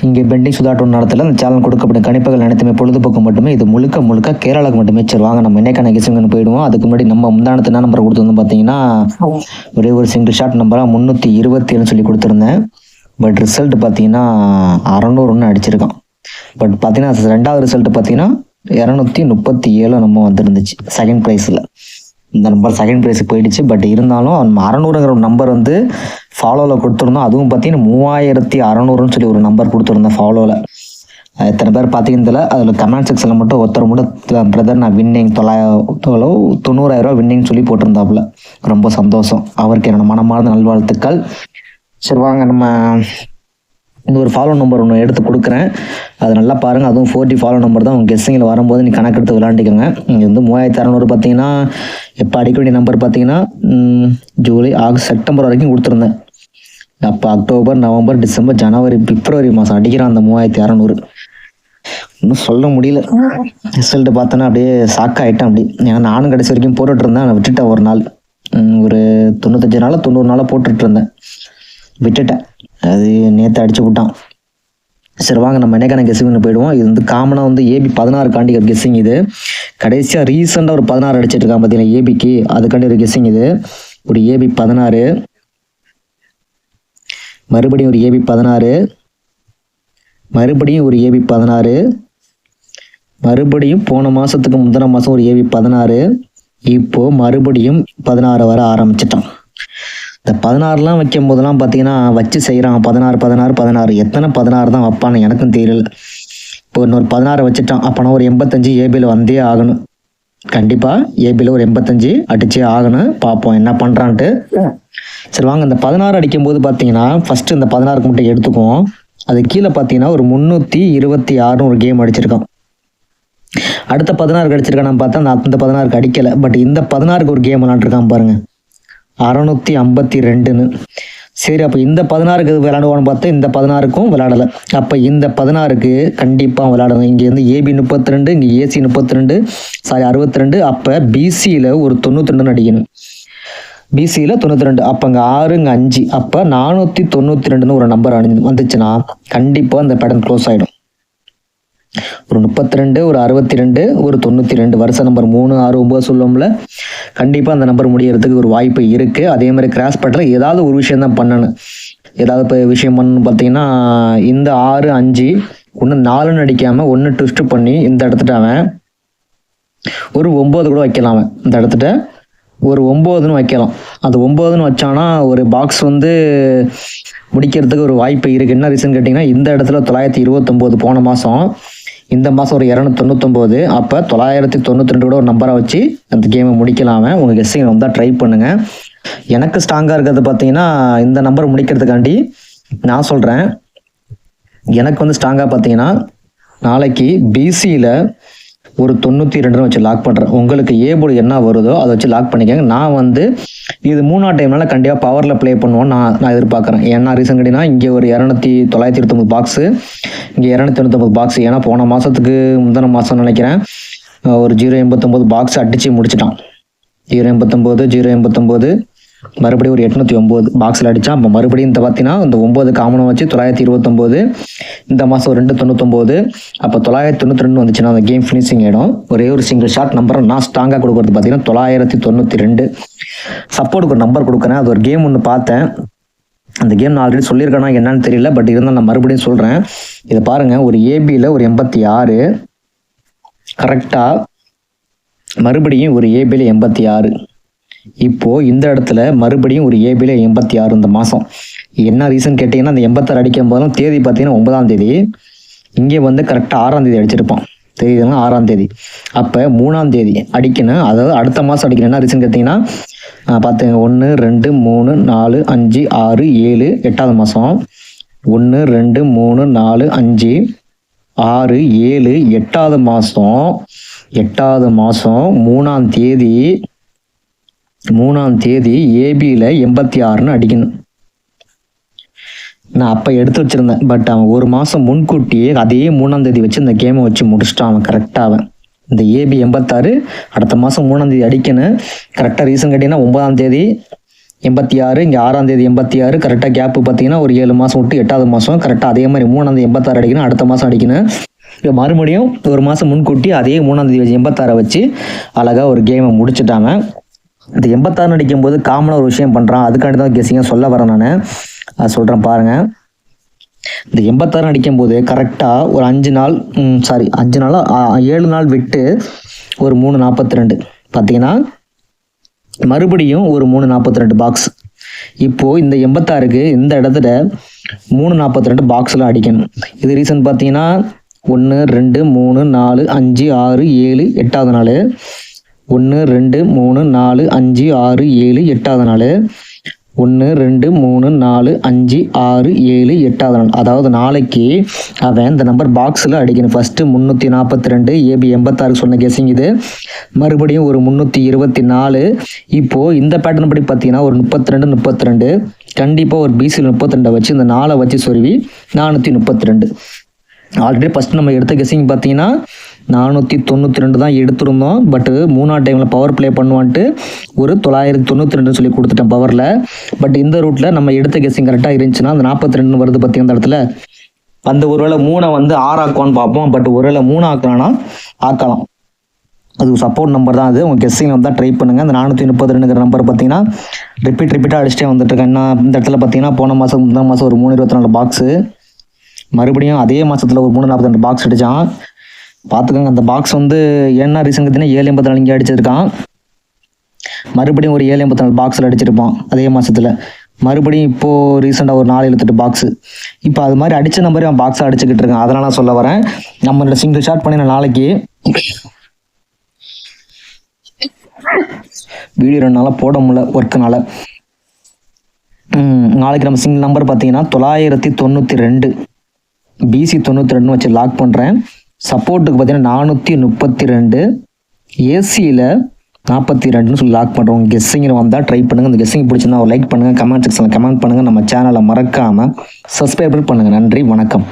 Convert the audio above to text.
இங்கே பெண்டிங் சுதாட்டம் நடத்தல அந்த சேனல் கொடுக்கப்படும் கணிப்புகள் அனைத்துமே பொழுதுபோக்கு மட்டுமே. இது முழுக்க முழுக்க கேரளாவுக்கு மட்டுமே. சரி வாங்க நம்ம என்னைக்கான கெஸிங்னு போயிடுவோம். அதுக்கு முன்னாடி நம்ம முந்தானத்து என்ன நம்பர் கொடுத்துருந்தோம் பார்த்தீங்கன்னா ஒரே ஒரு சிங்கிள் ஷாட் நம்பராக 327 சொல்லி கொடுத்துருந்தேன். பட் ரிசல்ட் பார்த்தீங்கன்னா 600 அடிச்சிருக்கான். பட் பார்த்தீங்கன்னா ரெண்டாவது ரிசல்ட் பார்த்தீங்கன்னா 237 நம்ம வந்துருந்துச்சு செகண்ட் ப்ரைஸில். இந்த நம்பர் செகண்ட் ப்ரைஸுக்கு போயிடுச்சு. பட் இருந்தாலும் 600ங்கிற நம்பர் வந்து ஃபாலோவில் கொடுத்துருந்தோம். அதுவும் பார்த்தீங்கன்னா 3600 சொல்லி ஒரு நம்பர் கொடுத்துருந்தேன் ஃபாலோவில். எத்தனை பேர் பார்த்தீங்கன்னா அதில் கமெண்ட் செக்ஷனில் மட்டும் ஒருத்தர் மட்டும் பிரதர் நான் வின்னிங் 90,000 வின்னிங் சொல்லி போட்டிருந்தாப்புல. ரொம்ப சந்தோஷம். அவருக்கு என்னோட மனமார்ந்த நல்வாழ்த்துக்கள். சரி வாங்க நம்ம இந்த ஒரு ஃபாலோ நம்பர் ஒன்று எடுத்து கொடுக்குறேன். அது நல்லா பாருங்கள். அதுவும் 40 ஃபாலோ நம்பர் தான். உங்கள் கெஸ்ஸிங்கில் வரும்போது நீ கணக்கெடுத்து விளாண்டிக்கோங்க. இங்கே வந்து 3600 பார்த்தீங்கன்னா எப்போ அடிக்க வேண்டிய நம்பர் பார்த்தீங்கன்னா ஜூலை, ஆகஸ்ட், செப்டம்பர் வரைக்கும் கொடுத்துருந்தேன். அப்போ அக்டோபர், நவம்பர், டிசம்பர், ஜனவரி, பிப்ரவரி மாதம் அடிக்கிறான் அந்த 3600. இன்னும் சொல்ல முடியல. ரிசல்ட்டு பார்த்தோன்னா அப்படியே ஷாக் ஆகிட்டேன். அப்படி ஏன்னா நானும் கடைசி வரைக்கும் போட்டுட்டு இருந்தேன். நான் விட்டுட்டேன் ஒரு நாள், ஒரு 95 நாளாக 90 நாளாக போட்டுட்டு இருந்தேன், விட்டுட்டேன். அது நேற்று அடிச்சு விட்டான். சரி வாங்க நம்ம என்னைக்கான கெஸ்ஸிங்னு போயிடுவோம். இது வந்து காமனாக வந்து ஏபி 16 காண்டி ஒரு கெஸ்ஸிங். இது கடைசியாக ரீசெண்டாக ஒரு 16 அடிச்சிட்டு இருக்கான் பார்த்தீங்கன்னா ஏபிக்கு, அதுக்காண்டி ஒரு கெஸ்ஸிங். இது ஒரு ஏபி 16, மறுபடியும் ஒரு ஏபி 16, மறுபடியும் ஒரு ஏபி 16, மறுபடியும் போன மாதத்துக்கு முந்தின மாதம் ஒரு ஏபி 16, இப்போது மறுபடியும் 16 வர ஆரம்பிச்சிட்டான். இந்த 16லாம் வைக்கும் போதெல்லாம் பார்த்தீங்கன்னா வச்சு செய்கிறான். 16 எத்தனை 16 தான் வைப்பான்னு எனக்கும் தெரியல. இப்போ இன்னொரு 16 வச்சுட்டான். அப்போனா ஒரு 85 ஏபியில் வந்தே ஆகணும். கண்டிப்பாக ஏபியில் ஒரு 85 அடிச்சே ஆகணும். பார்ப்போம் என்ன பண்ணுறான்ட்டு. சரி வாங்க இந்த 16 அடிக்கும்போது பார்த்தீங்கன்னா ஃபஸ்ட்டு இந்த 16க்கு மட்டும் எடுத்துக்குவோம். அது கீழே பார்த்தீங்கன்னா ஒரு 326 ஒரு கேம் அடிச்சிருக்கான். அடுத்த 16 அடிச்சிருக்கான்னு பார்த்தா அந்த 16க்கு அடிக்கலை. பட் இந்த 16க்கு ஒரு கேம் விளாண்டுருக்கான் பாருங்கள், 652. சரி அப்போ இந்த 16க்கு விளையாடுவான்னு பார்த்தா இந்த 16க்கும் விளையாடலை. அப்போ இந்த 16க்கு கண்டிப்பாக விளையாடணும். இங்கே வந்து ஏபி 32, இங்கே ஏசி 32, 62. அப்போ பிசியில் ஒரு 92 அடிக்கணும். பிசியில் 92. அப்போ இங்கே 6, இங்கே 5. அப்போ 492 ஒரு நம்பர் வந்துச்சுன்னா கண்டிப்பாக அந்த பேட்டர்ன் க்ளோஸ் ஆகிடும். ஒரு 32, ஒரு 62, ஒரு 92 வருஷ நம்பர் 3, 6, 9 சொல்லுவோம்ல, கண்டிப்பாக அந்த நம்பர் முடியறதுக்கு ஒரு வாய்ப்பு இருக்குது. அதே மாதிரி கிராஸ் பட்டில் ஏதாவது ஒரு விஷயம் தான் பண்ணணும். ஏதாவது இப்போ விஷயம் பண்ணணும்னு பார்த்தீங்கன்னா இந்த 6, 5 ஒன்று 4ன்னு அடிக்காமல் ஒன்று ட்விஸ்ட் பண்ணி இந்த இடத்துட்ட அவன் ஒரு 9 கூட வைக்கலாம். அவன் இந்த இடத்துட்ட ஒரு 9ன்னு வைக்கலாம். அது 9ன்னு வச்சானா ஒரு பாக்ஸ் வந்து முடிக்கிறதுக்கு ஒரு வாய்ப்பு இருக்குது. என்ன ரீசன் கேட்டிங்கன்னா இந்த இடத்துல 929 போன மாதம், இந்த மாதம் ஒரு 299. அப்போ 992 கூட ஒரு நம்பரை வச்சு அந்த கேமை முடிக்கலாமே. உங்கள் கெஸ்ஸிங் வந்தால் ட்ரை பண்ணுங்கள். எனக்கு ஸ்ட்ராங்காக இருக்கிறது பார்த்தீங்கன்னா இந்த நம்பர் முடிக்கிறதுக்காண்டி நான் சொல்கிறேன். எனக்கு வந்து ஸ்ட்ராங்காக பார்த்தீங்கன்னா நாளைக்கு பிசியில் ஒரு 92 வச்சு லாக் பண்ணுறேன். உங்களுக்கு ஏ போர்டு என்ன வருதோ அதை வச்சு லாக் பண்ணிக்கோங்க. நான் வந்து இது 3ஆம் டைம்னால கண்டிப்பாக பவரில் ப்ளே பண்ணுவோன்னு நான் எதிர்பார்க்குறேன். ஏன்னா ரீசன் கேட்டிங்கன்னா இங்கே ஒரு 929 பாக்ஸு, இங்கே 299 பாக்ஸ். ஏன்னா போன மாதத்துக்கு முந்தின மாதம் நினைக்கிறேன் ஒரு 089 பாக்ஸ் அடித்து முடிச்சிட்டான். 089, மறுபடியும் ஒரு 809 பாக்ஸில் அடித்தான். அப்போ மறுபடியும் இந்த பார்த்தீங்கன்னா இந்த 9 காமனாக வச்சு 929, இந்த மாதம் ஒரு 299. அப்போ 992 வந்துச்சுன்னா அந்த கேம் ஃபினிஷிங் ஆகிடும். ஒரே ஒரு சிங்கிள் ஷாட் நம்பரை நான் ஸ்ட்ராங்காக கொடுக்குறது பார்த்தீங்கன்னா 992. சப்போர்ட்டுக்கு ஒரு நம்பர் கொடுக்குறேன். அது ஒரு கேம் ஒன்று பார்த்தேன். அந்த கேம் நான் ஆல்ரெடி சொல்லியிருக்கேன்னா என்னன்னு தெரியல. பட் இருந்தால் நான் மறுபடியும் சொல்கிறேன். இதை பாருங்கள், ஒரு ஏபியில் ஒரு 86 கரெக்டாக, மறுபடியும் ஒரு ஏபியில் 86. இப்போது இந்த இடத்துல மறுபடியும் ஒரு ஏபியில் 86 இந்த மாதம். என்ன ரீசன் கேட்டிங்கன்னா அந்த 86 அடிக்கும் போதெல்லாம் தேதி பார்த்தீங்கன்னா 9ஆம் தேதி, இங்கே வந்து கரெக்டாக 6ஆம் தேதி அடிச்சிருப்பான். தெரியுதுன்னா 6ஆம் தேதி. அப்போ 3ஆம் தேதி அடிக்கணும். அதாவது அடுத்த மாதம் அடிக்கணும். என்ன ரீசன் கேட்டிங்கன்னா பார்த்துங்க, 1, 2, 3, 4, 5, 6, 7, 8ஆவது மாதம். 1, 2, 3, 4, 5, 6, 7, 8ஆவது மாதம். 8ஆவது மாதம் 3ஆம் தேதி ஏபியில் 86ன்னு அடிக்கணும். நான் அப்போ எடுத்து வச்சுருந்தேன். பட் அவன் ஒரு மாதம் முன்கூட்டியே அதே 3ஆம் தேதி வச்சு இந்த கேமை வச்சு முடிச்சிட்டான் அவன் கரெக்டாக. அவன் இந்த ஏபி 86 அடுத்த மாதம் 3ஆம் தேதி அடிக்கணும். கரெக்டாக ரீசன் கேட்டிங்கன்னா 9ஆம் தேதி 86, இங்கே 6ஆம் தேதி 86, கரெக்டாக கேப்பு பார்த்தீங்கன்னா ஒரு 7 மாதம் விட்டு 8வது மாதம் கரெக்டாக அதே மாதிரி 3ஆம் தேதி 86 அடிக்கணும், அடுத்த மாதம் அடிக்கணும். இப்போ மறுபடியும் ஒரு மாதம் முன்கூட்டி அதே 3ஆம் தேதி 86 வச்சு அழகாக ஒரு கேமை முடிச்சுட்டாங்க. இந்த 86 அடிக்கும் போது காமனாக ஒரு விஷயம் பண்ணுறான், அதுக்காண்டி தான் கெஸ்ஸிங்காக சொல்ல வரேன் நான். அது சொல்கிறேன் பாருங்கள். இந்த 86 அடிக்கும் போது கரெக்டாக ஒரு 5 நாள் 7 நாள் விட்டு ஒரு 342 பார்த்தீங்கன்னா மறுபடியும் ஒரு 342 பாக்ஸ். இப்போது இந்த 86க்கு இந்த இடத்துல 342 பாக்ஸில் அடிக்கணும். இது ரீசன் பார்த்தீங்கன்னா 1 2 3 4 5 6 7 8வது நாள், 1 2 3 4 5 6 7 8வது நாள், 1 2 3 4 5 6 7 8வது நாள். அதாவது நாளைக்கு அவன் இந்த நம்பர் பாக்ஸில் அடிக்கணும். ஃபஸ்ட்டு 342 ஏபி 86 சொன்ன கெஸிங் இது. மறுபடியும் ஒரு 324. இப்போது இந்த பேட்டர்ன் படி பார்த்தீங்கன்னா ஒரு 32 கண்டிப்பாக ஒரு பிசியில் 32 வச்சு இந்த 4 வச்சு சொருவி 432. ஆல்ரெடி ஃபஸ்ட்டு நம்ம எடுத்த கெஸிங் பார்த்தீங்கன்னா 492 தான் எடுத்திருந்தோம். பட்டு 3ஆம் டைமில் பவர் ப்ளே பண்ணுவான்ட்டு ஒரு 992 சொல்லி கொடுத்துட்டேன் பவரில். பட் இந்த ரூட்டில் நம்ம எடுத்த கெஸிங் கரெக்டாக இருந்துச்சுன்னா அந்த 42 வருது பார்த்தீங்க அந்த இடத்துல. அந்த ஒருவேளை 3 வந்து 6 ஆக்குவான்னு பார்ப்போம். பட் ஒருவேளை 3 ஆக்கலாம்னா ஆக்கலாம். அது சப்போர்ட் நம்பர் தான். அது உங்கள் கெஸ்ஸிங் வந்தால் ட்ரை பண்ணுங்கள். அந்த 432ங்கிற நம்பர் பார்த்தீங்கன்னா ரிப்பீட்டாக அடிச்சுட்டே வந்துட்டுருக்கேன். நான் இந்த இடத்துல பார்த்தீங்கன்னா போன மாதம் முந்தான மாதம் ஒரு 324 பாக்ஸு, மறுபடியும் அதே மாதத்தில் ஒரு 342 பாக்ஸ் அடித்தான். பார்த்துக்கோங்க. அந்த பாக்ஸ் வந்து என்ன ரீசன் பார்த்தீங்கன்னா 784 இங்கே அடிச்சிருக்கான். மறுபடியும் ஒரு 784 பாக்ஸில் அடிச்சிருப்பான் அதே மாதத்தில். மறுபடியும் இப்போது ரீசெண்டாக ஒரு 478 பாக்ஸு. இப்போ அது மாதிரி அடித்த நம்பரே அவன் பாக்ஸை அடிச்சுக்கிட்டு இருக்கான். அதனால் நான் சொல்ல வரேன், நம்மளோட சிங்கிள் ஷாட் பண்ணி நான் நாளைக்கு வீடியோ 2 நாளாக போட முடியல ஒர்க்குனால. நாளைக்கு நம்ம சிங்கிள் நம்பர் பார்த்தீங்கன்னா 992 பிசி 92 வச்சு லாக் பண்ணுறேன். சப்போர்ட்டுக்கு பார்த்தீங்கன்னா 432, ஏசியில் 42 சொல்லி லாக் பண்ணுறோம். உங்கள் கெஸ்ஸிங்கில் வந்தால் ட்ரை பண்ணுங்கள். இந்த கெஸ்ஸிங் பிடிச்சிருந்தா ஒரு லைக் பண்ணுங்கள், கமெண்ட் செக்ஷனில் கமெண்ட் பண்ணுங்கள். நம்ம சேனலை மறக்காமல் சப்ஸ்கிரைப் பண்ணுங்கள். நன்றி, வணக்கம்.